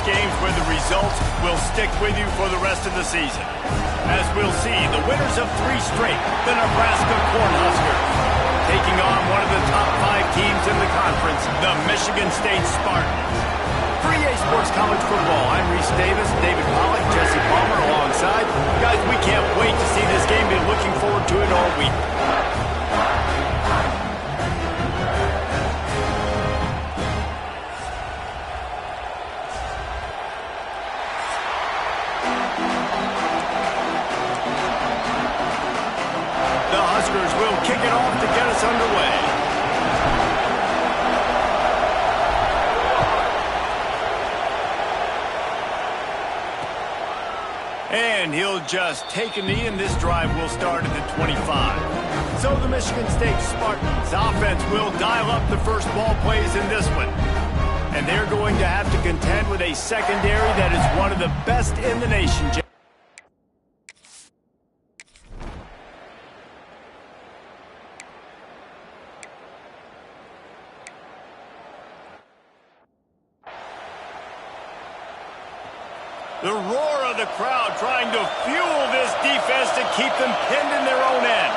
games where the results will stick with you for the rest of the season. As we'll see, the winners of 3 straight, the Nebraska Cornhuskers, taking on one of the top 5 teams in the conference, the Michigan State Spartans. For EA Sports College Football, I'm Reese Davis, David Pollack, Jesse Palmer alongside. Guys, we can't wait to see this game. Been looking forward to it all week. The Huskers will kick it off to get us underway. And he'll just take a knee, and this drive will start at the 25. So the Michigan State Spartans offense will dial up the first ball plays in this one. And they're going to have to contend with a secondary that is one of the best in the nation. The roar of the crowd trying to fuel this defense to keep them pinned in their own end.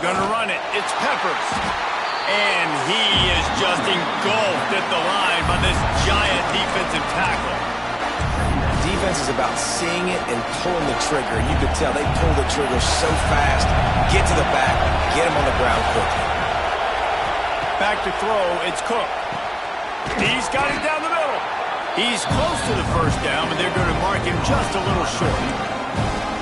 Gonna run it. It's Peppers. And he is just engulfed at the line by this giant defensive tackle. Defense is about seeing it and pulling the trigger. And you could tell they pull the trigger so fast. Get to the back. Get him on the ground quickly. Back to throw. It's Cook. He's got it down the middle. He's close to the first down, but they're going to mark him just a little short.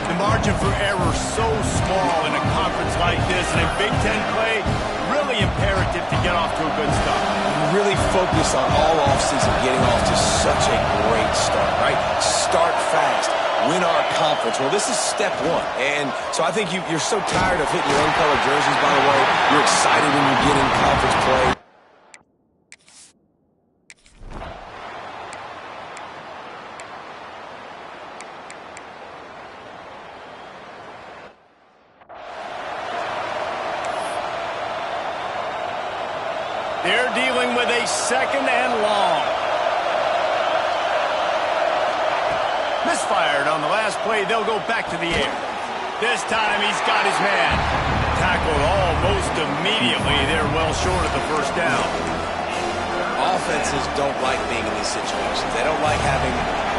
The margin for error so small in a conference like this, and a Big Ten play, really imperative to get off to a good start. Really focus on all offseason getting off to such a great start, right? Start fast. Win our conference. Well, this is step 1. And so I think you're so tired of hitting your own color jerseys, by the way. You're excited when you get in conference play. They're dealing with a second and long. Misfired on the last play. They'll go back to the air. This time he's got his man. Tackled almost immediately. They're well short of the first down. Offenses don't like being in these situations. They don't like having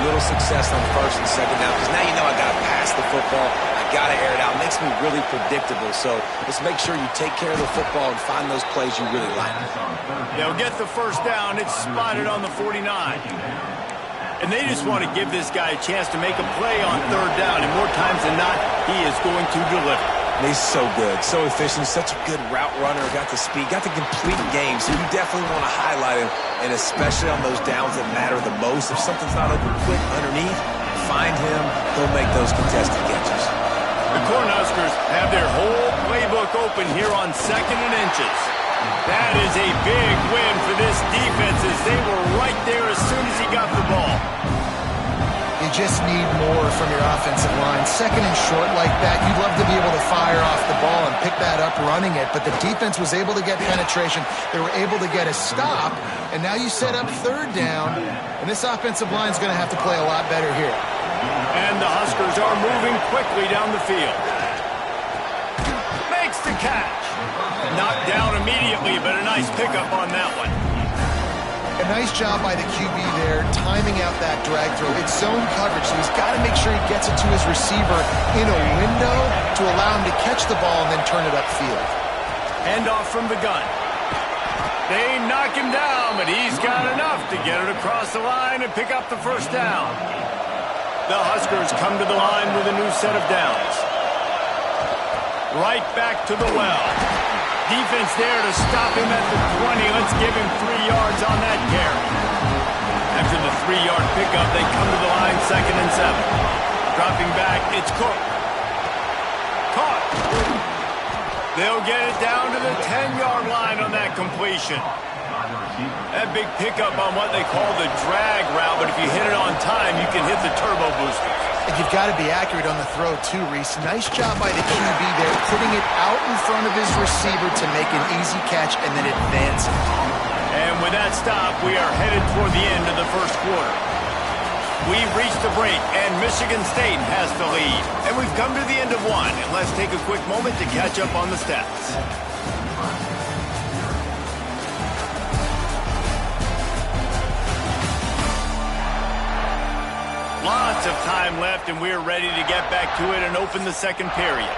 little success on first and second down because now you know I got to pass the football. I got to air it out. It makes me really predictable. So let's make sure you take care of the football and find those plays you really like. They'll get the first down. It's spotted on the 49. And they just want to give this guy a chance to make a play on third down. And more times than not, he is going to deliver. He's so good, so efficient, such a good route runner, got the speed, got the complete game, so you definitely want to highlight him, and especially on those downs that matter the most. If something's not open quick underneath, find him, he'll make those contested catches. The Cornhuskers have their whole playbook open here on 2nd and inches. That is a big win for this defense as they were right there as soon as he got the ball. You just need more from your offensive line. 2nd and short like that, you'd love to be able to fire off the ball and pick that up running it, but the defense was able to get penetration. They were able to get a stop, and now you set up third down, and this offensive line is going to have to play a lot better here. And the Huskers are moving quickly down the field. Makes the catch. Knocked down immediately, but a nice pickup on that one. A nice job by the QB there, timing out that drag throw. It's zone coverage, so he's got to make sure he gets it to his receiver in a window to allow him to catch the ball and then turn it upfield. Handoff from the gun. They knock him down, but he's got enough to get it across the line and pick up the first down. The Huskers come to the line with a new set of downs. Right back to the well. Defense there to stop him at the 20. Let's give him 3 yards on that carry. After the 3-yard pickup, they come to the line 2nd and 7. Dropping back, it's Cook. Caught. They'll get it down to the 10-yard line on that completion. That big pickup on what they call the drag route, but if you hit it on time, you can hit the turbo booster. And you've got to be accurate on the throw, too, Reese. Nice job by the QB there, putting it out in front of his receiver to make an easy catch and then advance it. stop, we are headed toward the end of the first quarter. We've reached the break, and Michigan State has the lead. And we've come to the end of one, and let's take a quick moment to catch up on the stats. Lots of time left, and we're ready to get back to it and open the second period.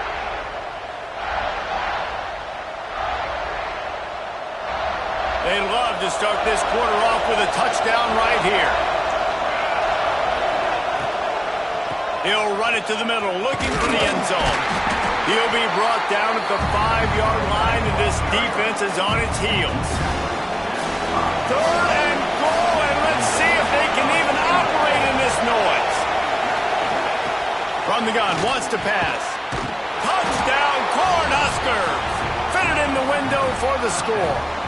They love to start this quarter off with a touchdown right here. He'll run it to the middle, looking for the end zone. He'll be brought down at the 5-yard line, and this defense is on its heels. Third and goal, and let's see if they can even operate in this noise. From the gun, wants to pass. Touchdown, Cornhuskers! Fitted in the window for the score.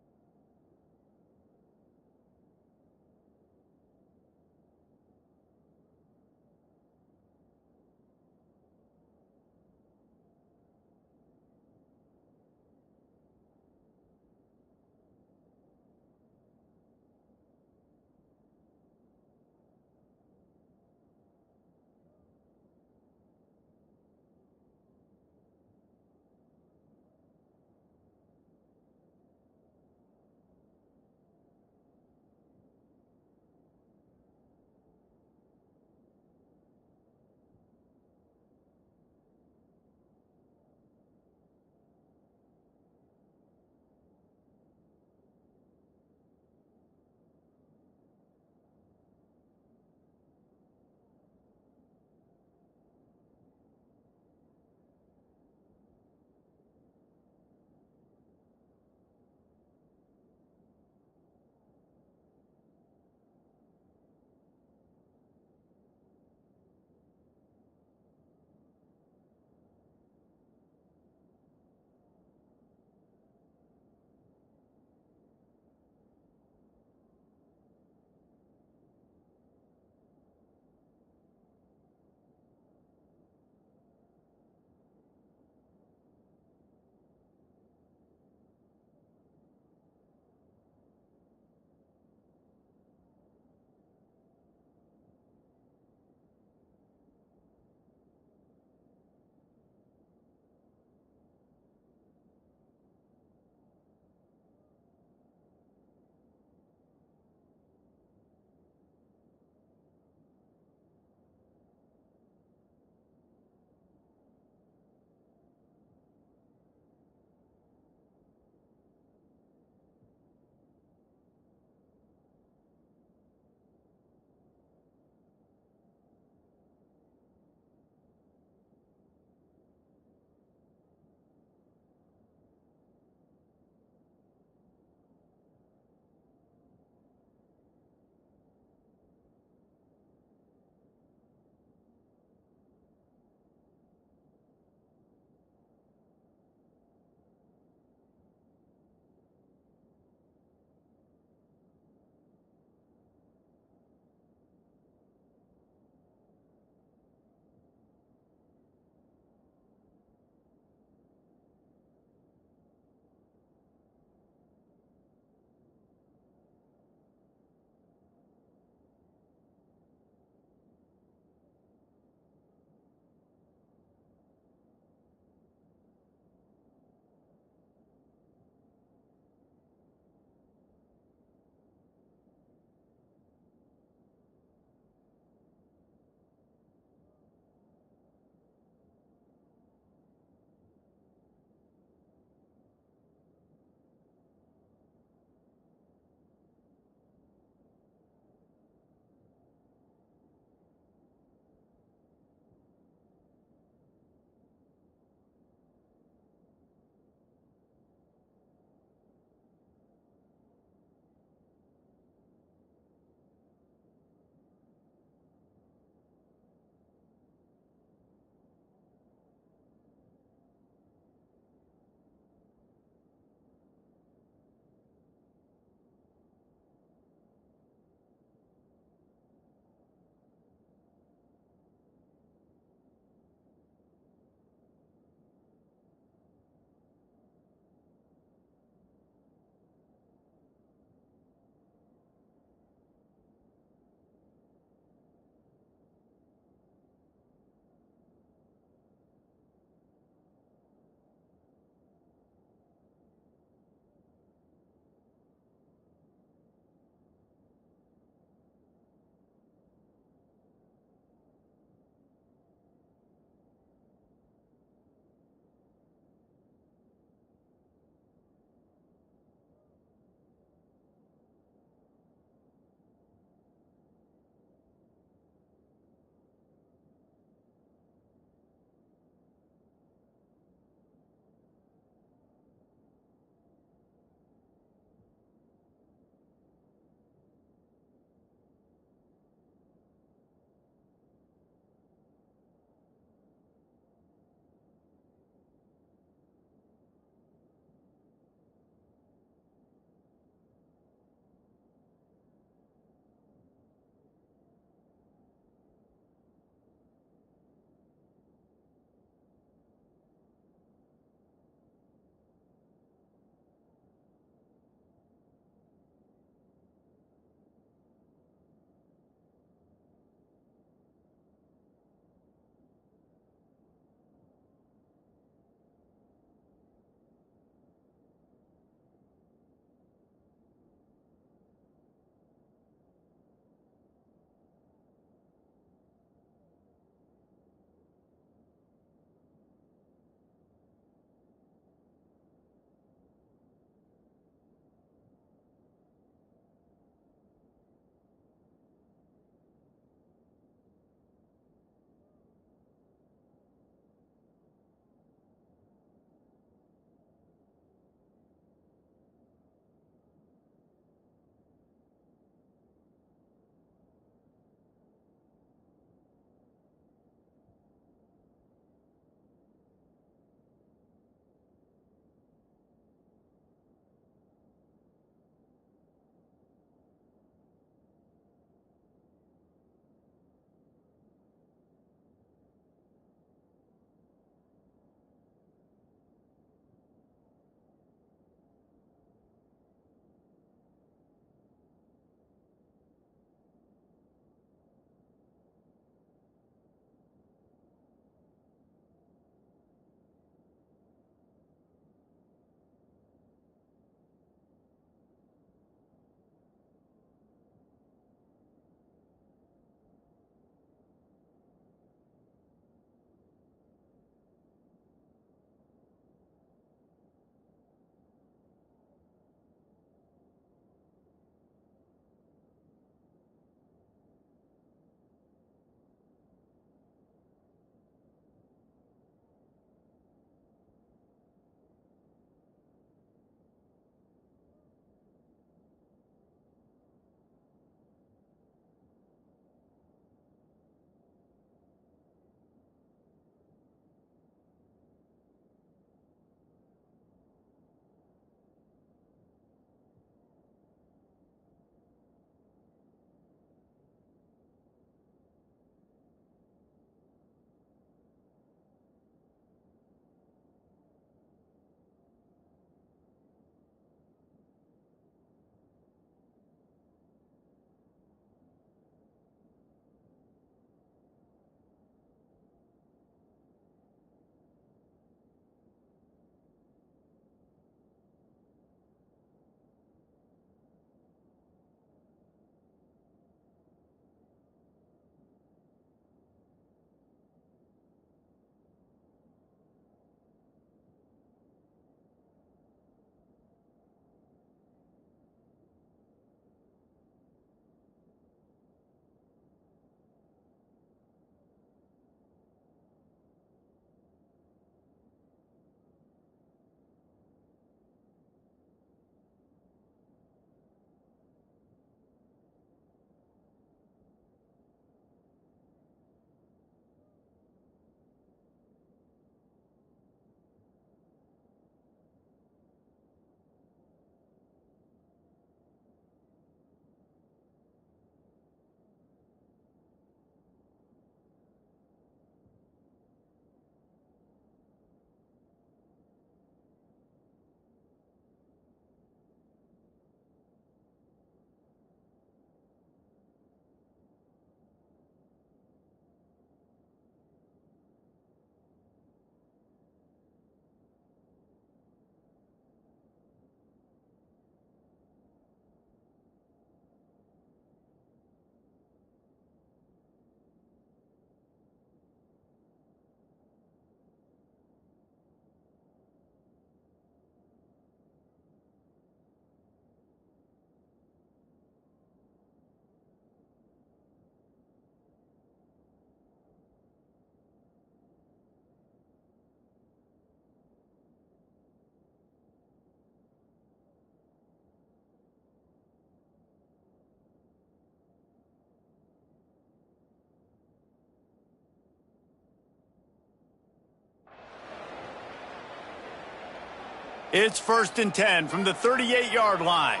It's 1st and 10 from the 38-yard line.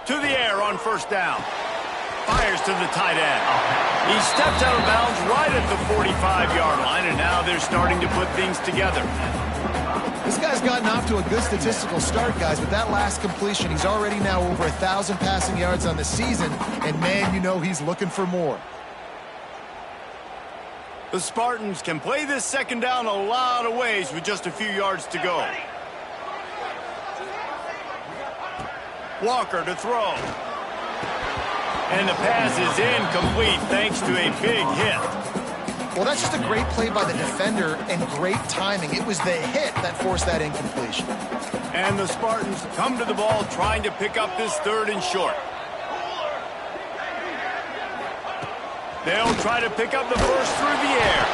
To the air on 1st down. Fires to the tight end. He stepped out of bounds right at the 45-yard line, and now they're starting to put things together. This guy's gotten off to a good statistical start, guys, but that last completion, he's already now over 1,000 passing yards on the season, and man, you know he's looking for more. The Spartans can play this 2nd down a lot of ways with just a few yards to go. Walker to throw. And the pass is incomplete thanks to a big hit. Well, that's just a great play by the defender and great timing. It was the hit that forced that incompletion. And the Spartans come to the ball trying to pick up this 3rd and short. They'll try to pick up the first through the air.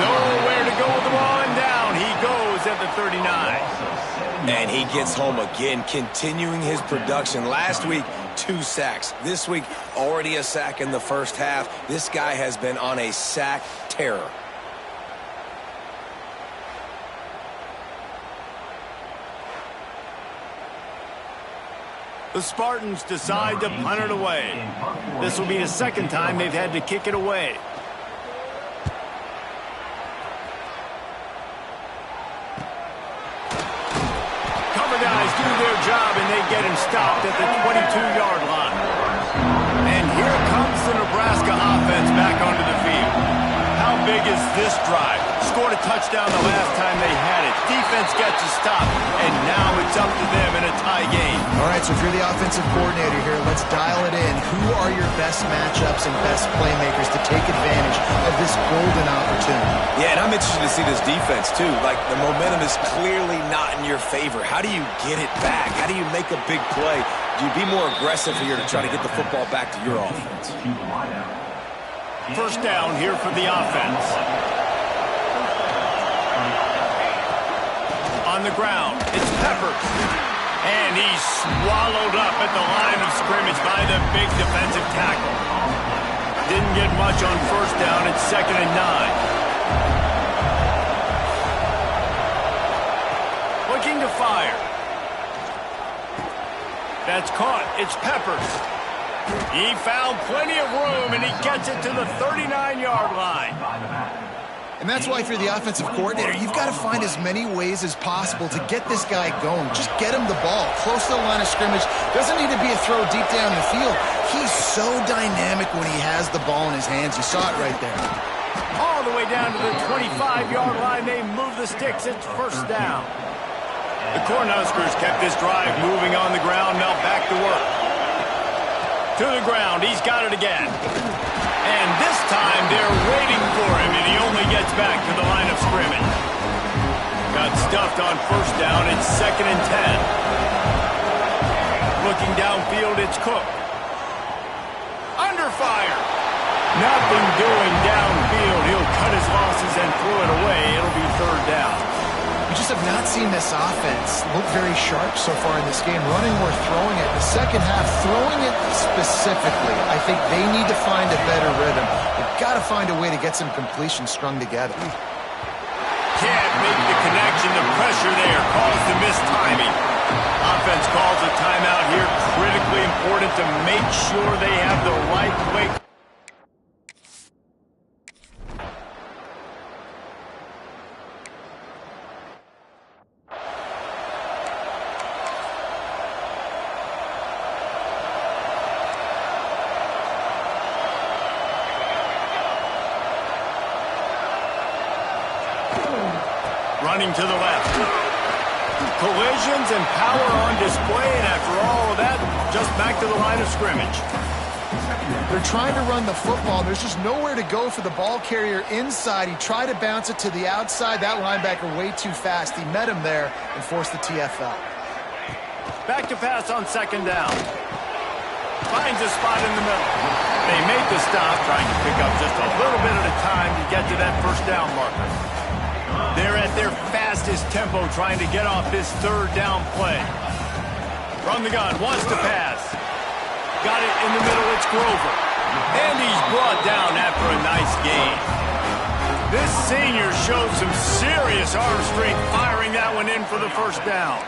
Nowhere to go with the ball, and down he goes at the 39. And he gets home again, continuing his production. Last week, 2 sacks. This week, already a sack in the first half. This guy has been on a sack terror. The Spartans decide to punt it away. This will be the 2nd time they've had to kick it away. Cover guys do their job, and they get him stopped at the 22-yard line. And here comes the Nebraska offense back onto the field. How big is this drive? Scored a touchdown the last time they had it. Defense gets a stop, and now it's up to them in a tie game. All right, so if you're the offensive coordinator here, let's dial it in. Who are your best matchups and best playmakers to take advantage of this golden opportunity? Yeah, and I'm interested to see this defense, too. Like, the momentum is clearly not in your favor. How do you get it back? How do you make a big play? Do you be more aggressive here to try to get the football back to your offense? 1st down here for the offense. On the ground, it's Peppers. And he's swallowed up at the line of scrimmage by the big defensive tackle. Didn't get much on 1st down. It's 2nd and 9. Looking to fire. That's caught. It's Peppers. He found plenty of room, and he gets it to the 39-yard line. And that's why if you're the offensive coordinator, you've got to find as many ways as possible to get this guy going. Just get him the ball close to the line of scrimmage. Doesn't need to be a throw deep down the field. He's so dynamic when he has the ball in his hands. You saw it right there. All the way down to the 25-yard line. They move the sticks. It's 1st down. The Cornhuskers kept this drive moving on the ground. Now back to work. To the ground. He's got it again. And this time they're waiting for him, and he only gets back to the line of scrimmage. Got stuffed on 1st down. It's 2nd and 10. Looking downfield, it's Cook. Under fire. Nothing doing downfield. He'll cut his losses and throw it away. It'll be 3rd down. We just have not seen this offense look very sharp so far in this game, running or throwing it. The 2nd half, throwing it specifically, I think they need to find a better rhythm. They've got to find a way to get some completions strung together. Can't make the connection. The pressure there caused the missed timing. Offense calls a timeout here. Critically important to make sure they have the right play. Running to the left. Collisions and power on display, and after all of that, just back to the line of scrimmage. They're trying to run the football. There's just nowhere to go for the ball carrier inside. He tried to bounce it to the outside. That linebacker way too fast. He met him there and forced the TFL. Back to pass on 2nd down. Finds a spot in the middle. They make the stop, trying to pick up just a little bit at a time to get to that 1st down marker. They're at their fastest tempo trying to get off this 3rd down play. From the gun, wants to pass. Got it in the middle, it's Grover. And he's brought down after a nice gain. This senior showed some serious arm strength firing that one in for the first down.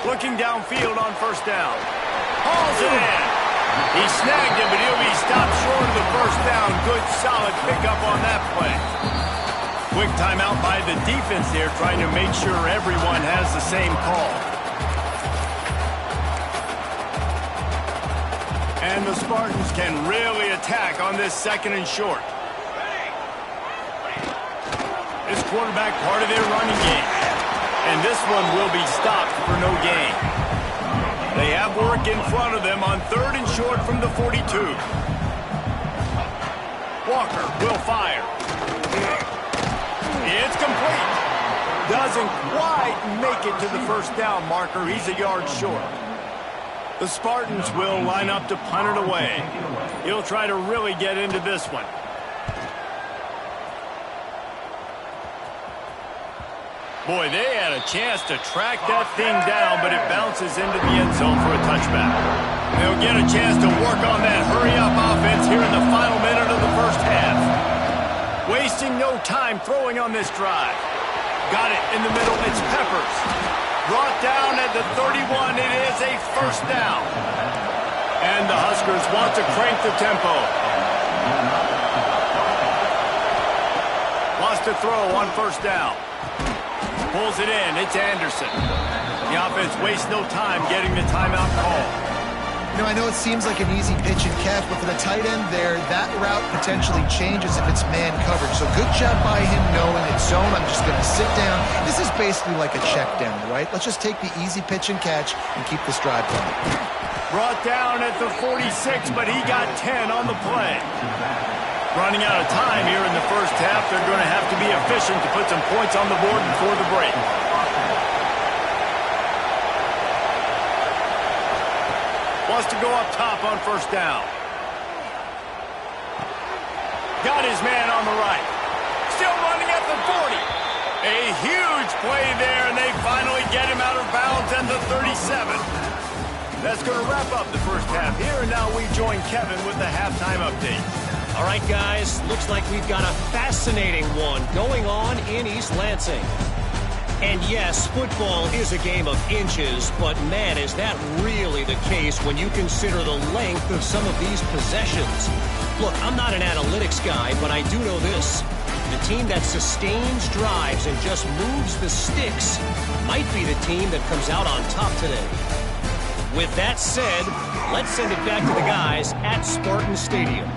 Looking downfield on first down. Hauls it in. He snagged it, but he'll be stopped short of the first down. Good, solid pickup on that play. Quick timeout by the defense there, trying to make sure everyone has the same call. And the Spartans can really attack on this second and short. This quarterback part of their running game. And this one will be stopped for no gain. They have work in front of them on third and short from the 42. Walker will fire. It's complete. Doesn't quite make it to the first down marker. He's a yard short. The Spartans will line up to punt it away. He'll try to really get into this one. Boy, they had a chance to track that thing down, but it bounces into the end zone for a touchback. They'll get a chance to work on that hurry-up offense here in the final minute of the first half. Wasting no time throwing on this drive. Got it in the middle. It's Peppers. Brought down at the 31. It is a first down. And the Huskers want to crank the tempo. Lost to throw on first down. Pulls it in. It's Anderson. The offense wastes no time getting the timeout call. You know, I know it seems like an easy pitch and catch, but for the tight end there, that route potentially changes if it's man coverage. So good job by him knowing it's zone. I'm just going to sit down. This is basically like a check down, right? Let's just take the easy pitch and catch and keep this drive going. Brought down at the 46, but he got 10 on the play. Running out of time here in the first half. They're going to have to be efficient to put some points on the board before the break. Wants to go up top on first down. Got his man on the right. Still running at the 40. A huge play there, and they finally get him out of bounds at the 37. That's going to wrap up the first half here, and now we join Kevin with the halftime update. All right, guys, looks like we've got a fascinating one going on in East Lansing. And yes, football is a game of inches, but man, is that really the case when you consider the length of some of these possessions. Look, I'm not an analytics guy, but I do know this. The team that sustains drives and just moves the sticks might be the team that comes out on top today. With that said, let's send it back to the guys at Spartan Stadium.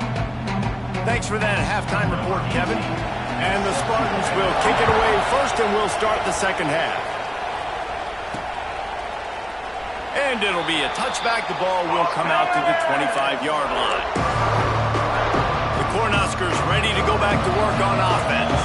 Thanks for that halftime report, Kevin. And the Spartans will kick it away first, and we'll start the second half. And it'll be a touchback. The ball will come out to the 25-yard line. The Cornhuskers ready to go back to work on offense.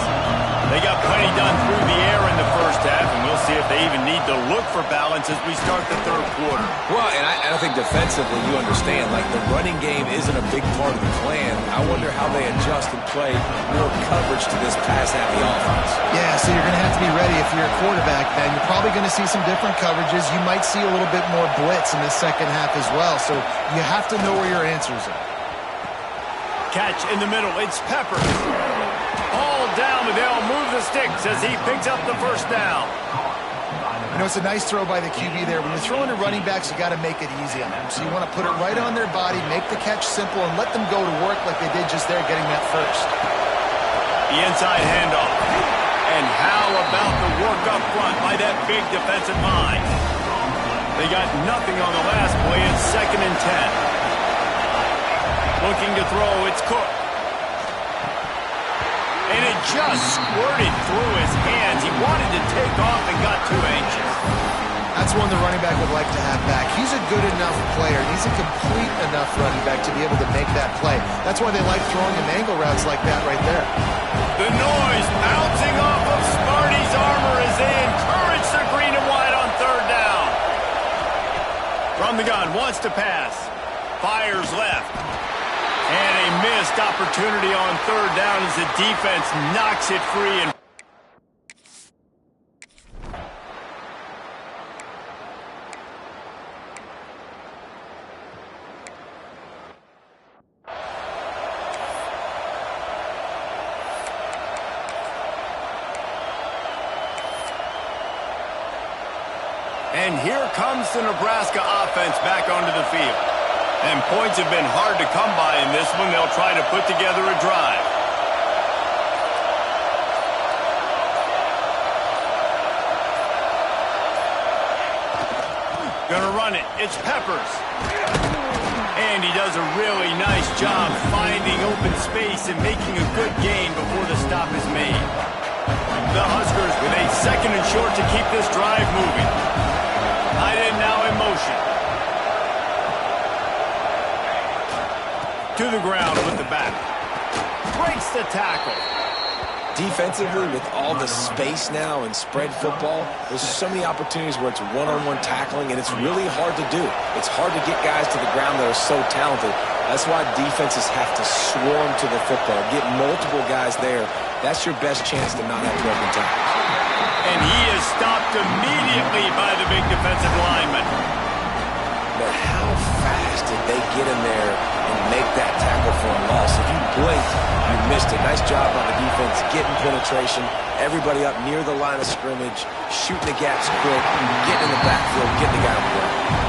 They got plenty done through the air in the first half, and we'll see if they even need to look for balance as we start the third quarter. Well, and I think defensively, you understand, like the running game isn't a big part of the plan. I wonder how they adjust and play more coverage to this pass-happy offense. Yeah, so you're going to have to be ready if you're a quarterback, then. You're probably going to see some different coverages. You might see a little bit more blitz in the second half as well, so you have to know where your answers are. Catch in the middle. It's Peppers. All down, but they'll move the sticks as he picks up the first down. You know, it's a nice throw by the QB there. When you're throwing to running backs, you got to make it easy on them. So you want to put it right on their body, make the catch simple, and let them go to work like they did just there, getting that first. The inside handoff. And how about the work up front by that big defensive line? They got nothing on the last play. It's 2nd and 10. Looking to throw, it's Cook. And it just squirted through his hands. He wanted to take off and got too anxious. That's one the running back would like to have back. He's a good enough player. He's a complete enough running back to be able to make that play. That's why they like throwing him angle routes like that right there. The noise bouncing off of Sparty's armor as they encourage the green and white on third down. From the gun, wants to pass. Fires left. And a missed opportunity on third down as the defense knocks it free. And And here comes the Nebraska offense back onto the field. And points have been hard to come by in this one. They'll try to put together a drive. Gonna run it. It's Peppers. And he does a really nice job finding open space and making a good gain before the stop is made. The Huskers with a 2nd and short to keep this drive moving. Tight end now in motion. To the ground with the back. Breaks the tackle. Defensively, with all the space now and spread football, there's so many opportunities where it's one-on-one tackling, and it's really hard to do. It's hard to get guys to the ground that are so talented. That's why defenses have to swarm to the football, get multiple guys there. That's your best chance to not have broken tackles. And he is stopped immediately by the big defensive lineman. But how fast did they get in there and make that tackle for a loss? If you blinked, you missed it. Nice job on the defense, getting penetration, everybody up near the line of scrimmage, shooting the gaps quick, getting in the backfield, getting the guy on the ground.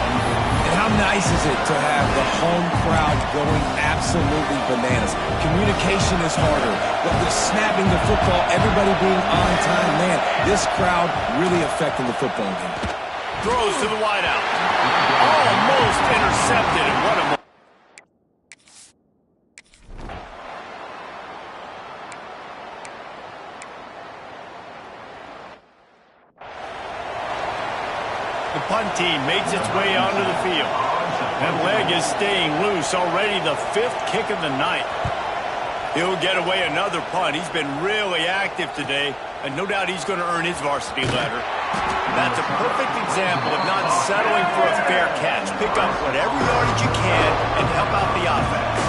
And how nice is it to have the home crowd going absolutely bananas? Communication is harder, but the snapping the football, everybody being on time, man, this crowd really affecting the football game. Throws to the wideout. Almost intercepted, and what a The punt team makes its way onto the field. That leg is staying loose, already the 5th kick of the night. He'll get away another punt. He's been really active today, and no doubt he's going to earn his varsity letter. That's a perfect example of not settling for a fair catch. Pick up whatever yardage you can and help out the offense.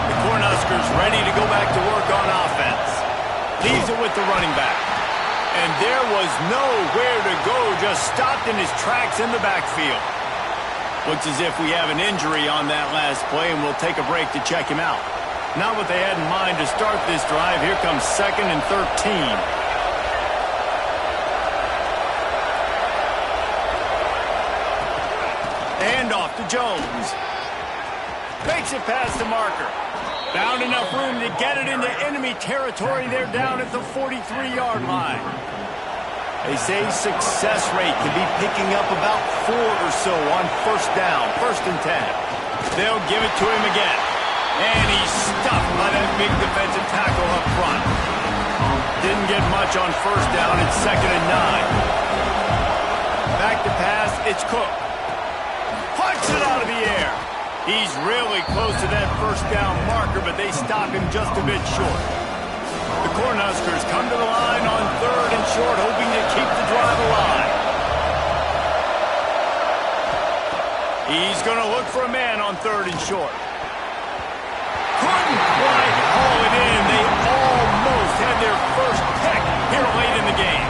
The Cornhuskers ready to go back to work on offense. Leaves it with the running back. And there was nowhere to go, just stopped in his tracks in the backfield. Looks as if we have an injury on that last play, and we'll take a break to check him out. Not what they had in mind to start this drive. Here comes 2nd and 13. Handoff to Jones. Makes it past the marker. Found enough room to get it into enemy territory. They're down at the 43-yard line. They say success rate can be picking up about 4 or so on 1st down, 1st and 10. They'll give it to him again. And he's stuffed by that big defensive tackle up front. Didn't get much on 1st down. It's 2nd and 9. Back to pass. It's Cook. Punts it out of the air. He's really close to that 1st down marker, but they stop him just a bit short. The Cornhuskers come to the line on 3rd and short, hoping to keep the drive alive. He's going to look for a man on 3rd and short. Couldn't quite haul it in. They almost had their first pick here late in the game.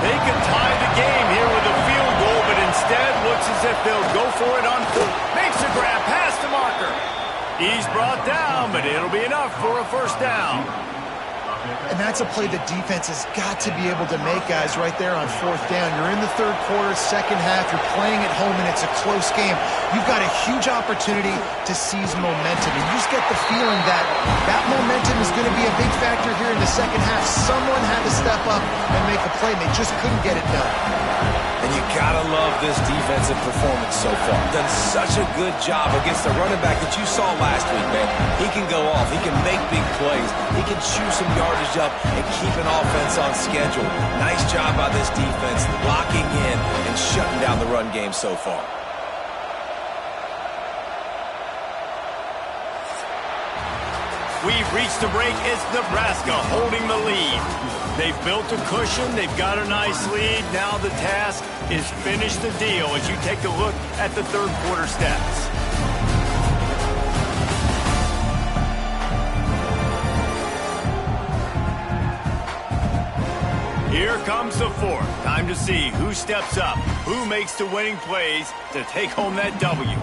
They could tie the game here with a field goal, but instead looks as if they'll go for it on 4th. Makes a grab past the marker. He's brought down, but it'll be enough for a 1st down. And that's a play the defense has got to be able to make, guys, right there on 4th down. You're in the 3rd quarter, 2nd half. You're playing at home, and it's a close game. You've got a huge opportunity to seize momentum. And you just get the feeling that that momentum is going to be a big factor here in the 2nd half. Someone had to step up and make a play, and they just couldn't get it done. And you gotta love this defensive performance so far. Done such a good job against the running back that you saw last week, man. He can go off. He can make big plays. He can chew some yardage up and keep an offense on schedule. Nice job by this defense locking in and shutting down the run game so far. We've reached the break. It's Nebraska holding the lead. They've built a cushion. They've got a nice lead. Now the task is finish the deal as you take a look at the 3rd quarter stats. Here comes the 4th. Time to see who steps up, who makes the winning plays to take home that W.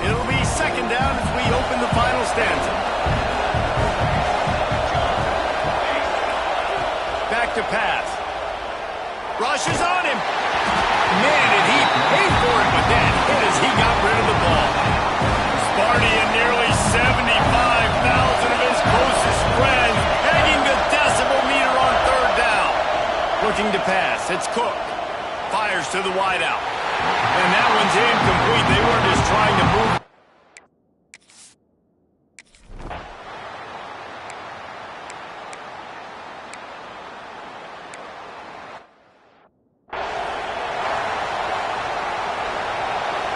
It'll be 2nd down as we open the final stanza. Back to pass. Rushes on him. Man, did he pay for it with that hit as he got rid of the ball. Sparty and nearly 75,000 of his closest friends pegging the decibel meter on third down. Looking to pass. It's Cook. Fires to the wideout. And that one's incomplete. They were just trying to move.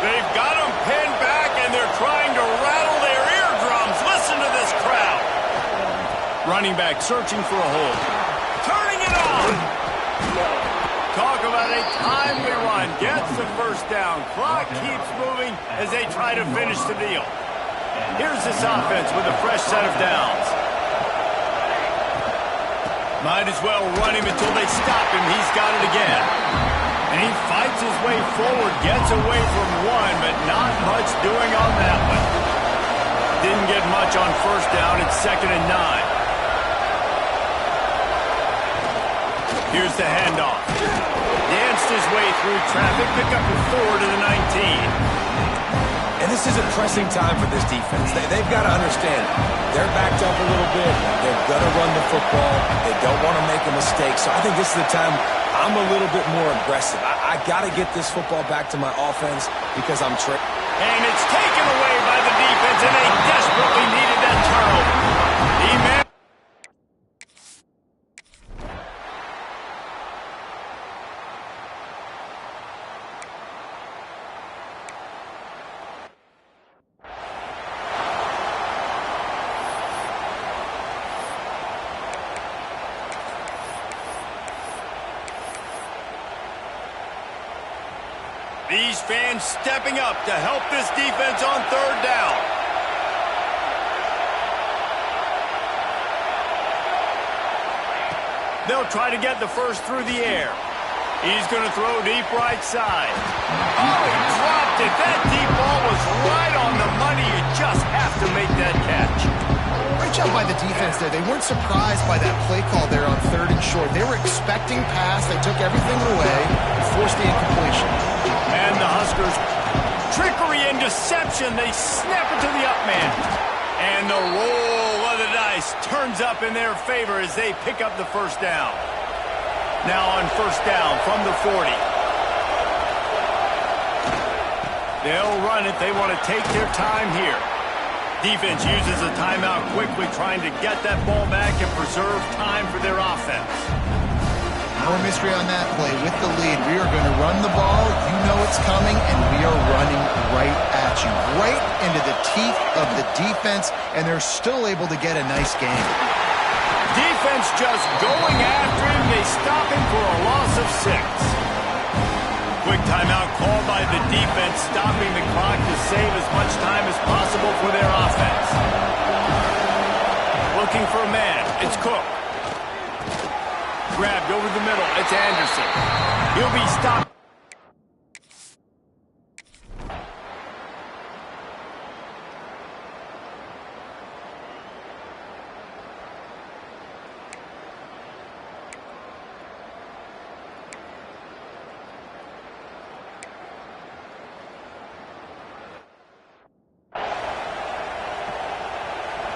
They've got him pinned back, and they're trying to rattle their eardrums. Listen to this crowd. Running back searching for a hole. Turning it on. Talk about a timely run. Gets the first down. Clock keeps moving as they try to finish the deal. Here's this offense with a fresh set of downs. Might as well run him until they stop him. He's got it again. And he fights his way forward, gets away from one, but not much doing on that one. Didn't get much on first down. It's 2nd and 9. Here's the handoff. Danced his way through traffic, pick up a 4 to the 19. And this is a pressing time for this defense. They've got to understand, they're backed up a little bit. They're going to run the football. They don't want to make a mistake. So I think this is the time I'm a little bit more aggressive. I got to get this football back to my offense because I'm And it's taken away by the defense, and they desperately needed that turnover. These fans stepping up to help this defense on third down. They'll try to get the first through the air. He's going to throw deep right side. Oh, he dropped it. That deep ball was right on the money. You just have to make that catch. Great job by the defense there. They weren't surprised by that play call there on 3rd and short. They were expecting pass. They took everything away and forced the incompletion. And the Huskers, trickery and deception. They snap it to the up man. And the roll of the dice turns up in their favor as they pick up the first down. Now on first down from the 40. They'll run it. They want to take their time here. Defense uses a timeout quickly, trying to get that ball back and preserve time for their offense. No mystery on that play. With the lead, we are going to run the ball. You know it's coming, and we are running right at you. Right into the teeth of the defense, and they're still able to get a nice game. Defense just going after him. They stop him for a loss of 6. Quick timeout called by the defense, stopping the clock to save as much time as possible for their offense. Looking for a man. It's Cook. Grabbed over the middle. It's Anderson. He'll be stopped.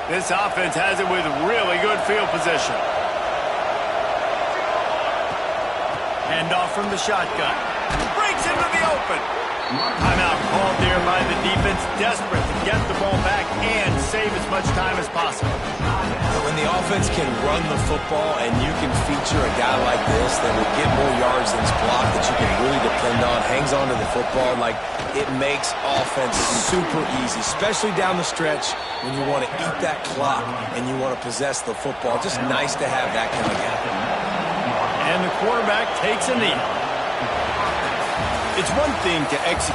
This offense has it with really good field position. Handoff from the shotgun. Breaks into the open. Timeout called there by the defense, desperate to get the ball back and save as much time as possible. When the offense can run the football and you can feature a guy like this that will get more yards than his block that you can really depend on, hangs on to the football, like it makes offense super easy, especially down the stretch when you want to eat that clock and you want to possess the football. Just nice to have that kind of guy. And the quarterback takes a knee. It's one thing to execute.